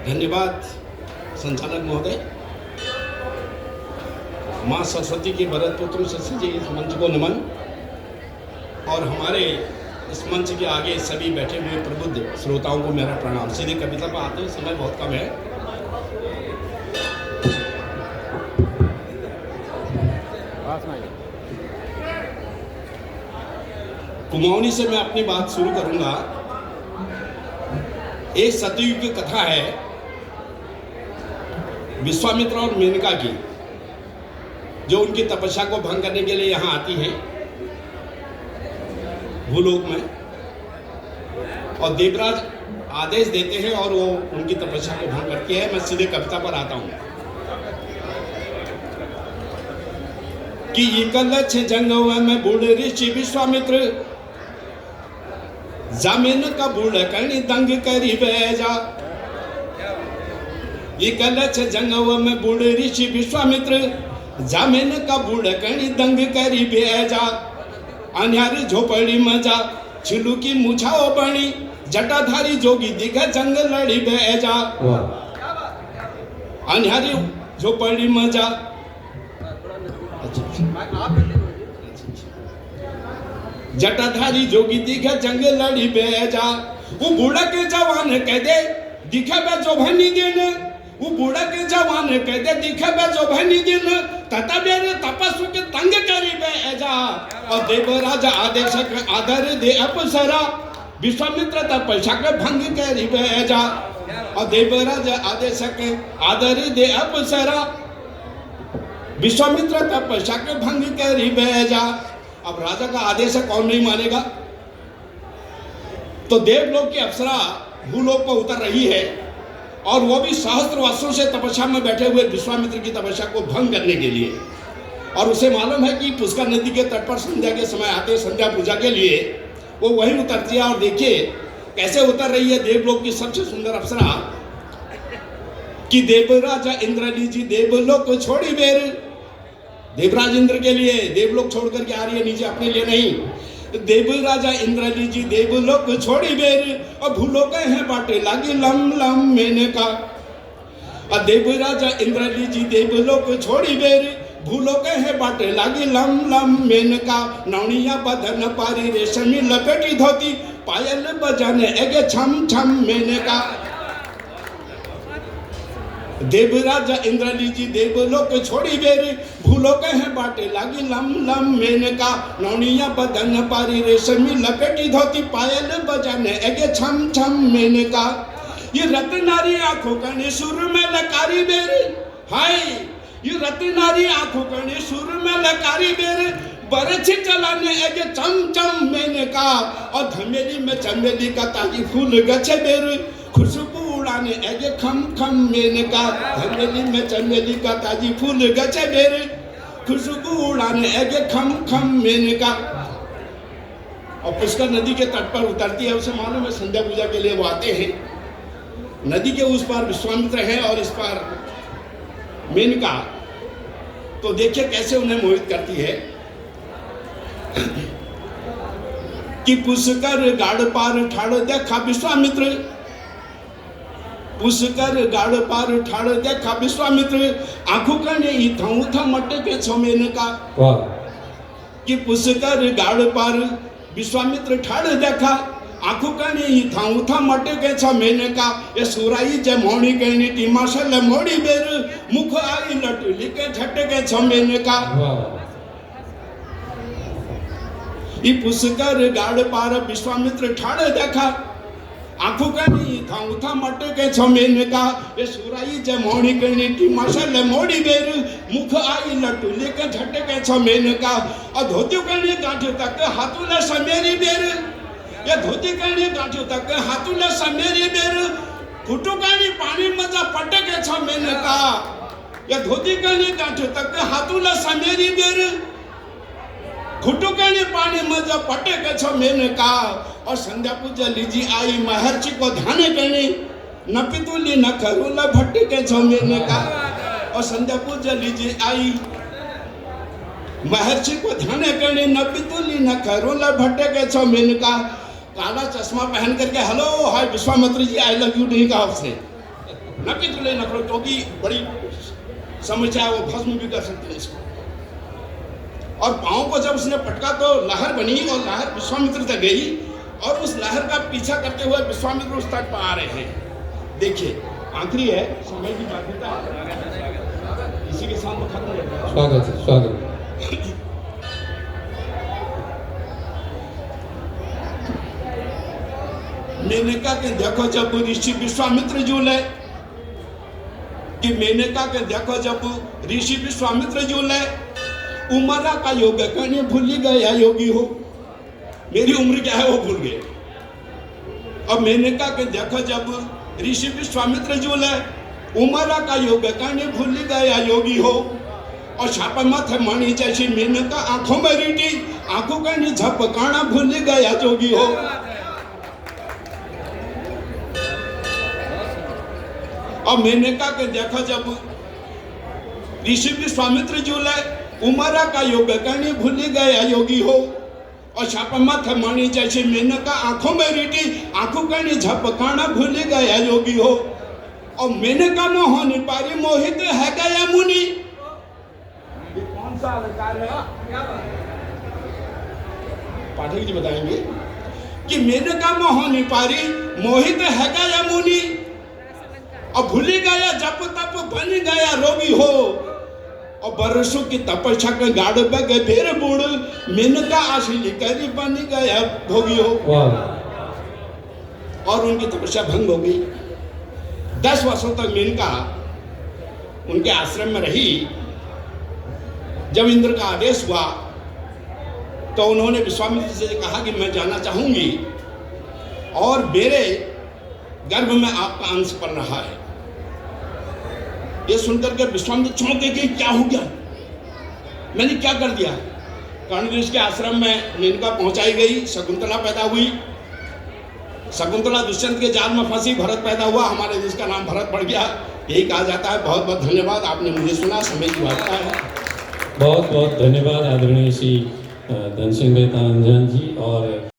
धन्यवाद संचालक महोदय। माँ सरस्वती के भरत पुत्र से सजे इस मंच को नमन, और हमारे इस मंच के आगे सभी बैठे हुए प्रबुद्ध श्रोताओं को मेरा प्रणाम। सीधे कविता पर आते हैं, समय बहुत कम है। कुमाऊनी से मैं अपनी बात शुरू करूंगा। एक सतयुग की कथा है विश्वामित्र और मेनका की, जो उनकी तपस्या को भंग करने के लिए यहाँ आती है भूलोक में, और देवराज आदेश देते हैं और वो उनकी तपस्या को भंग करती है। मैं सीधे कविता पर आता हूँ कि एकलक्ष जंगव में बूढ़ ऋषि विश्वामित्र, जमीन का बूढ़ करनी दंग करी बैजा। एकलक्ष जंगव में बूढ़ ऋषि विश्वामित्र, जमीन का बूढ़ करनी दंग करी बैजा। अन्यारी झोपड़ी मजा छिलू की मुछाओ बनी, जटाधारी जोगी दिखा जंग लड़ी बैजा। अन्यारी झोपड़ी मजा जटाधारी जोगी दिखा जंग लड़ी बैजा। वो बूढ़ा के जवान कह दे दिखे बे जो भनी दिन, वो बूढ़ा के जवान कह दे दिखे बे जो भनी दिन, तथा मेरे तपस्वी के तंग करी बैजा। और देवराज आदेशक आदर दे अप्सरा, विश्वामित्र तपस्या के भंग करी बैजा। और देवराज आदेशक आदर दे अप्सरा, विश्वामित्र तपस्या के भंग करी बैजा। अब राजा का आदेश कौन नहीं मानेगा? तो देवलोक की अप्सरा भूलोक पर उतर रही है, और वो भी सहस्त्र वर्षों से तपस्या में बैठे हुए विश्वामित्र की तपस्या को भंग करने के लिए। और उसे मालूम है कि पुष्कर नदी के तट पर संध्या के समय आते संध्या पूजा के लिए वो वहीं उतरती है। और देखिए कैसे उतर रही है देवलोक की सबसे सुंदर अप्सरा कि देवराजा इंद्रली जी देवलोक छोड़ी बेर। देवराज इंद्र के लिए देवलोक छोड़ करके आ रही है नीचे, अपने लिए नहीं। देवराजा इंद्रली जी देवलोक छोड़ी बेर, और भूलोक है बाटे लागी लम लम मेनका। और देवराजा इंद्रली जी देवलोक छोड़ी बेर, भूलोक है बाटे लागी लम लम मेनका। नौनिया बदन पारी रेशमी लपेटी धोती, पायल बजाने एगे छम छम मेनका। देवराजा इंद्रली जी देवलोक छोड़ी बेर, भूलोक है बाटे लागी लम लम मेनका। नौनिया बदन पारी रेशमी लपेटी धोती, पायल बजाने एगे छम छम मेनका। ये रत्नारी आंखों कने सुर में लकारी बेर, हाय ये रत्नारी आंखों कने सुर में लकारी बेर, बरछी चलाने एगे चम चम मेनका। और धमेली में चमेली का ताजी फूल गछे बेर, खुशबू उड़ाने एगे खम खम मेनका। धमेली में चमेली का ताजी फूल गछे बेर, खुशबू उड़ाने एगे खम खम मेनका। और पुष्कर नदी के तट पर उतरती है। उसे मालूम है संध्या पूजा के लिए वो आते हैं। नदी के उस पार विश्वामित्र है और इस पार मेनका। तो देखिए कैसे उन्हें मोहित करती है कि पुष्कर गाड़ पार ठाड़ देखा विश्वामित्र, पुष्कर गाड़ पार ठाड़ देखा विश्वामित्र। आंखों कने इथाऊ था मटे के छो मेनका। कि पुष्कर गाड़ पार विश्वामित्र ठाड़ देखा, आंखों कने इथाऊ था मटे के छो मेनका। ये सुराई जे मोड़ी कहनी टीमाशल मोड़ी बेर, मुख आई लटली के झट के छो मेनका। ई पुष्कर गाड़ पार विश्वामित्र ठाड़ देखा, आंखों कनी था मटे के छो मेनका। ये सुराई जे मोड़ी कहनी टीमाशल मोड़ी बेर, मुख आई लटली के झट के छो मेनका। और धोती कनी गांठों तक हाथों ने समेरी बेर, ये धोती कनी गांठों तक हाथों ने समेरी बेर, फुटू कनी पानी मजा पटे के छो मेनका। ये धोती कनी गांठों तक हाथों ने समेरी बेर, घुटू कनी पानी मजा पटे के छो मेनका। और संध्या पूजा लीजी आई महर्षि को ध्यान करनी, न पितुली न खरूला भट्टी के छो मेनका। और संध्या पूजा लीजी आई महर्षि को ध्यान करनी, न पितुली न खरूला भट्टे के छो मेनका। काला चश्मा पहन करके hello hi Vishwamitra ji I love you नहीं कहा उसने। न पितृले न करो, क्योंकि बड़ी समस्या है, वो भस्म भी कर सकते हैं इसको। और पांव को जब उसने पटका तो लहर बनी और लहर विश्वामित्र तक गई और उस लहर का पीछा करते हुए विश्वामित्र उस तट पर आ रहे हैं। देखिए आखिरी है, समय की बाध्यता इसी के साथ खत्म हो गया। स्वागत है, स्वागत। मेनका के देखो जब ऋषि विश्वामित्र झूले, कि मेनका के देखो जब ऋषि विश्वामित्र झूले, उमरा का योग करने भूल गया योगी हो। मेरी उम्र क्या है वो भूल गए। अब मेनका के देखो जब ऋषि विश्वामित्र झूले, उमरा का योग करने भूल गया योगी हो। और छापा मत मणि जैसी मेनका आंखों में रीटी, आंखों का झपकाना भूल गया जोगी हो। और मेनका के देखो जब ऋषि विश्वामित्र झूले, उमरा का योग करने भूल गया योगी हो। और छापा मत मणि जैसी मेनका आंखों में रीटी, आंखों का झपकाना भूल गया योगी हो। और मेनका मोहन पारी मोहित है गया मुनि। ये कौन सा अलंकार है? पाठक जी बताएंगे कि मेनका मोहन पारी मोहित है गया मुनि। और भूल गया जप तप बन गया रोगी हो। और बरसों की तपस्या के गाड़ बगे फिर बूढ़, मेनका आशीली करी बन गया भोगी हो। और उनकी तपस्या भंग हो गई। 10 वर्षों तक मेनका उनके आश्रम में रही। जब इंद्र का आदेश हुआ तो उन्होंने विश्वामित्र से कहा कि मैं जाना चाहूंगी और मेरे गर्भ में आपका अंश पल रहा है। ये सुनकर के विश्वामित्र चौंके कि क्या हो गया, मैंने क्या कर दिया। कर्ण के आश्रम में मेनका पहुंचाई गई, शकुंतला पैदा हुई। शकुंतला दुष्यंत के जाल में फंसी, भरत पैदा हुआ, हमारे देश का नाम भरत पड़ गया। यही कहा जाता है। बहुत बहुत धन्यवाद, आपने मुझे सुना। समय की बात है। बहुत बहुत धन्यवाद आदरणीय श्री धनसिंह मेहता अंजन जी। और